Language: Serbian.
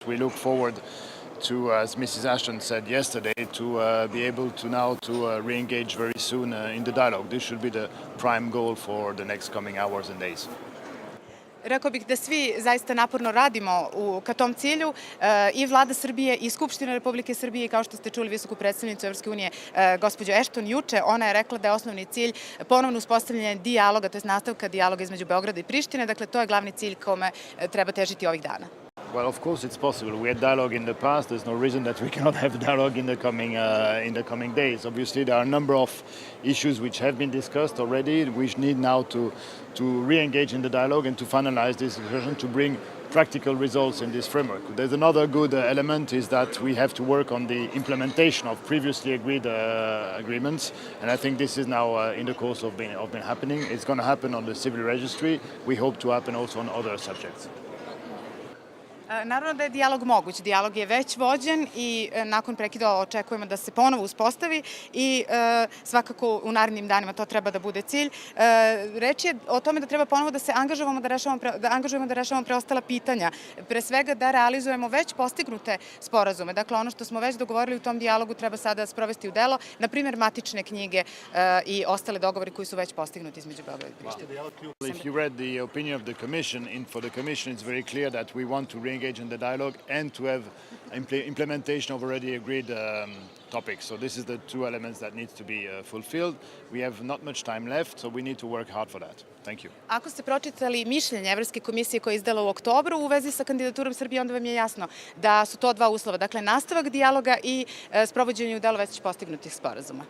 We look forward to, as Mrs. Ashton said yesterday, to be able to now to re-engage very soon in the dialogue. This should be the prime goal for the next coming hours and days. Rekao bih da svi zaista naporno radimo ka tom cilju, i Vlada Srbije i Skupština Republike Srbije, kao što ste čuli visoku predstavnicu Evropske unije, gospođu Ashton, juče, ona je rekla da je osnovni cilj ponovno uspostavljanje dijaloga, to je nastavka dijaloga između Beograda i Prištine, dakle to je glavni cilj kome treba težiti ovih dana. Well, of course it's possible. We had dialogue in the past. There's no reason that we cannot have dialogue in the coming days. Obviously, there are a number of issues which have been discussed already, which need now to re-engage in the dialogue and to finalize this discussion to bring practical results in this framework. There's another good element is that we have to work on the implementation of previously agreed agreements, and I think this is now in the course of been happening. It's going to happen on the civil registry. We hope to happen also on other subjects. Naravno da je dijalog moguć. Dijalog je već vođen i nakon prekida očekujemo da se ponovo uspostavi i svakako u narednim danima to treba da bude cilj. Reč je o tome da treba ponovo da se angažujemo da rešavamo preostala pitanja. Pre svega da realizujemo već postignute sporazume. Dakle, ono što smo već dogovorili u tom dijalogu treba sada sprovesti u delo. Na primjer, matične knjige i ostale dogovori koji su već postignuti između Beograda i Prištine. If you read the opinion of the Commission, for the Commission it's very clear that we want to re-engage in the dialogue and to have implementation of already agreed topics. So this is the two elements that need to be fulfilled. We have not much time left, so we need to work hard for that. Thank you. Ako ste pročitali mišljenje Evropske komisije koje je izdala u oktobru u vezi sa kandidaturom Srbije, onda vam je jasno da su to dva uslova. Dakle, nastavak dijaloga i sprovođenje u delo već postignutih sporazuma.